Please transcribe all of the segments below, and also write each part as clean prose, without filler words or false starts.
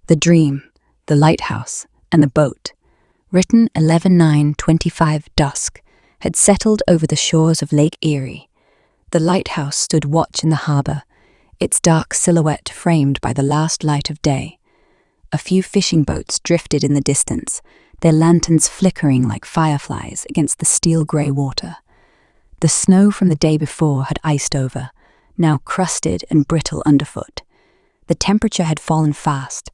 The Dream, The Lighthouse, and the Boat, written 11/9/25 dusk, had settled over the shores of Lake Erie. The lighthouse stood watch in the harbour, its dark silhouette framed by the last light of day. A few fishing boats drifted in the distance, their lanterns flickering like fireflies against the steel-grey water. The snow from the day before had iced over, now crusted and brittle underfoot. The temperature had fallen fast.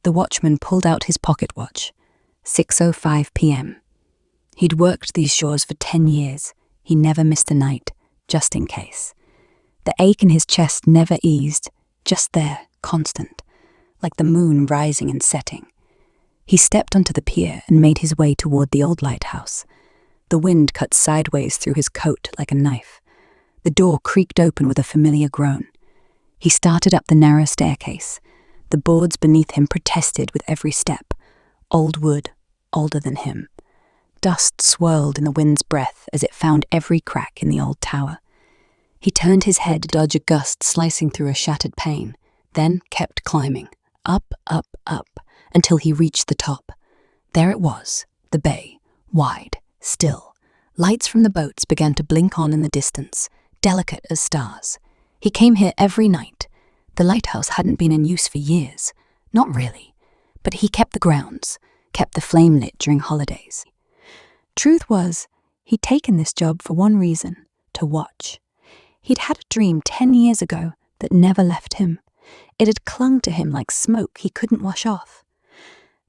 The watchman pulled out his pocket watch. 6:05 p.m. He'd worked these shores for 10 years. He never missed a night, just in case. The ache in his chest never eased, just there, constant, like the moon rising and setting. He stepped onto the pier and made his way toward the old lighthouse. The wind cut sideways through his coat like a knife. The door creaked open with a familiar groan. He started up the narrow staircase. The boards beneath him protested with every step. Old wood, older than him. Dust swirled in the wind's breath as it found every crack in the old tower. He turned his head to dodge a gust slicing through a shattered pane, then kept climbing, up, until he reached the top. There it was, the bay, wide, still. Lights from the boats began to blink on in the distance, delicate as stars. He came here every night. The lighthouse hadn't been in use for years. Not really. But he kept the grounds, kept the flame lit during holidays. Truth was, he'd taken this job for one reason, to watch. He'd had a dream 10 years ago that never left him. It had clung to him like smoke he couldn't wash off.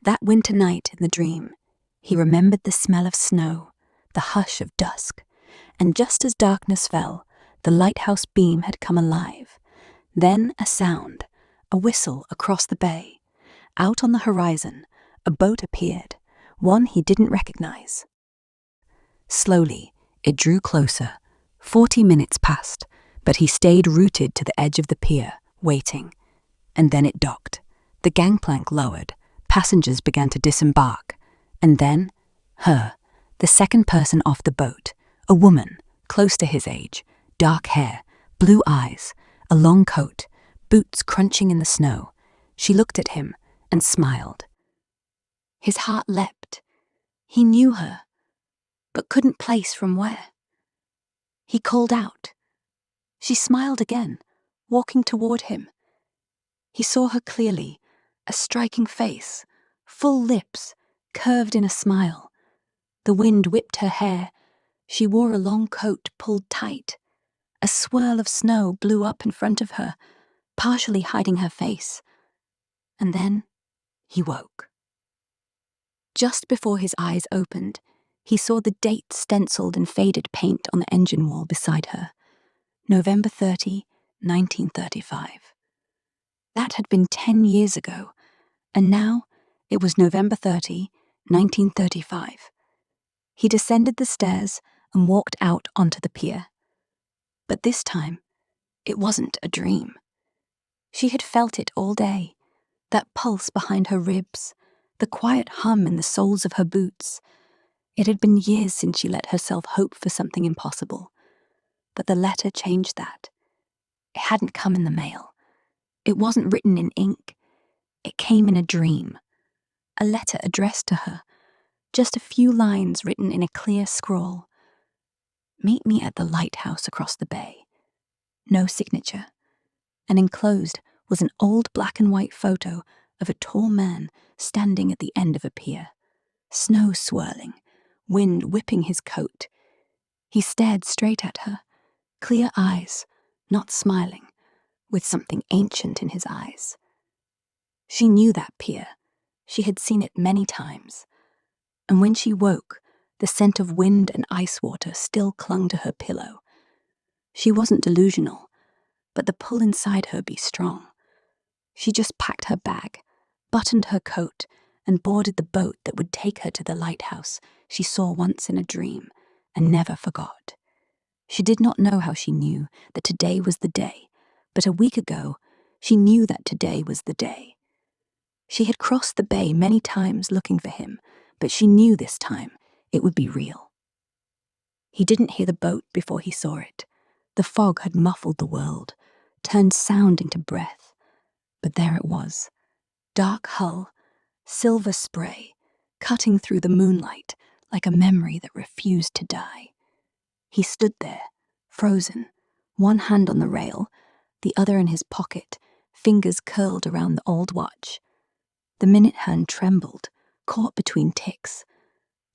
That winter night in the dream, he remembered the smell of snow, the hush of dusk, and just as darkness fell, the lighthouse beam had come alive. Then a sound, a whistle across the bay. Out on the horizon, a boat appeared, one he didn't recognize. Slowly, it drew closer. 40 minutes passed, but he stayed rooted to the edge of the pier, waiting. And then it docked. The gangplank lowered. Passengers began to disembark. And then, her, the second person off the boat, a woman, close to his age, dark hair, blue eyes, a long coat, boots crunching in the snow. She looked at him and smiled. His heart leapt. He knew her, but couldn't place from where. He called out. She smiled again, walking toward him. He saw her clearly, a striking face, full lips, curved in a smile. The wind whipped her hair. She wore a long coat pulled tight. A swirl of snow blew up in front of her, partially hiding her face. And then he woke. Just before his eyes opened, he saw the date stenciled in faded paint on the engine wall beside her. November 30, 1935. That had been 10 years ago, and now it was November 30, 1935. He descended the stairs and walked out onto the pier. But this time, it wasn't a dream. She had felt it all day, that pulse behind her ribs, the quiet hum in the soles of her boots. It had been years since she let herself hope for something impossible. But the letter changed that. It hadn't come in the mail. It wasn't written in ink. It came in a dream. A letter addressed to her. Just a few lines written in a clear scrawl. Meet me at the lighthouse across the bay. No signature. And enclosed was an old black and white photo of a tall man standing at the end of a pier. Snow swirling, wind whipping his coat. He stared straight at her, clear eyes, not smiling, with something ancient in his eyes. She knew that pier. She had seen it many times. And when she woke, the scent of wind and ice water still clung to her pillow. She wasn't delusional, but the pull inside her be strong. She just packed her bag, buttoned her coat, and boarded the boat that would take her to the lighthouse she saw once in a dream and never forgot. She did not know how she knew that today was the day, but a week ago, she knew that today was the day. She had crossed the bay many times looking for him, but she knew this time it would be real. He didn't hear the boat before he saw it. The fog had muffled the world, turned sound into breath. But there it was, Dark hull, silver spray, cutting through the moonlight like a memory that refused to die. He stood there, frozen, one hand on the rail, the other in his pocket, fingers curled around the old watch. The minute hand trembled, caught between ticks.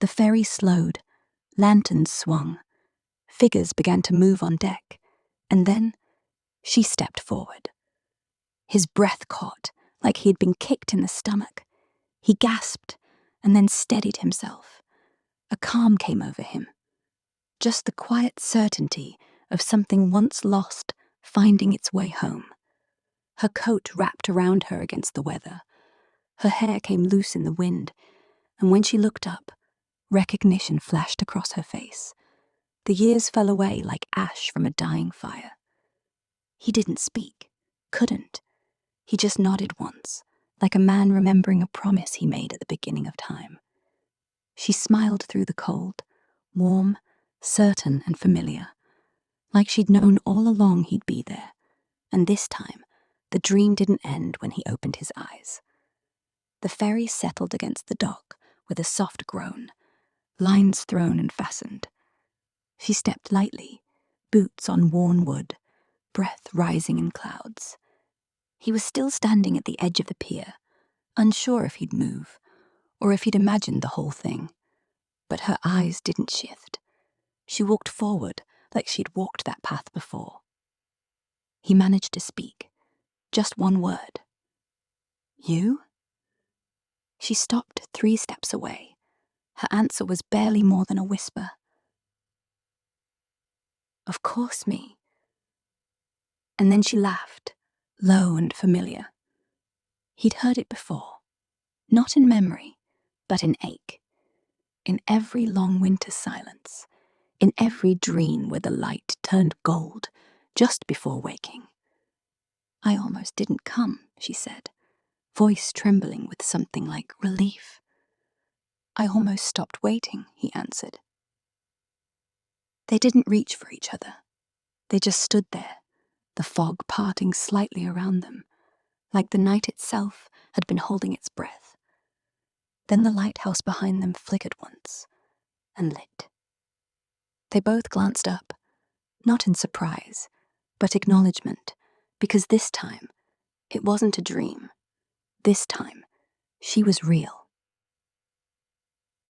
The ferry slowed, lanterns swung, figures began to move on deck, and then she stepped forward. His breath caught, like he had been kicked in the stomach. He gasped, and then steadied himself. A calm came over him. Just the quiet certainty of something once lost finding its way home. Her coat wrapped around her against the weather. Her hair came loose in the wind, and when she looked up, recognition flashed across her face. The years fell away like ash from a dying fire. He didn't speak, couldn't. He just nodded once, like a man remembering a promise he made at the beginning of time. She smiled through the cold, warm, certain and familiar, like she'd known all along he'd be there, and this time the dream didn't end when he opened his eyes. The ferry settled against the dock with a soft groan, lines thrown and fastened. She stepped lightly, boots on worn wood, breath rising in clouds. He was still standing at the edge of the pier, unsure if he'd move, or if he'd imagined the whole thing. But her eyes didn't shift. She walked forward like she'd walked that path before. He managed to speak, just one word. "You?" She stopped 3 steps away. Her answer was barely more than a whisper. "Of course, me." And then she laughed, low and familiar. He'd heard it before, not in memory, but in ache. In every long winter silence, in every dream where the light turned gold just before waking. "I almost didn't come," she said, voice trembling with something like relief. "I almost stopped waiting," he answered. They didn't reach for each other. They just stood there, the fog parting slightly around them, like the night itself had been holding its breath. Then the lighthouse behind them flickered once and lit. They both glanced up, not in surprise, but acknowledgement, because this time it wasn't a dream. This time she was real.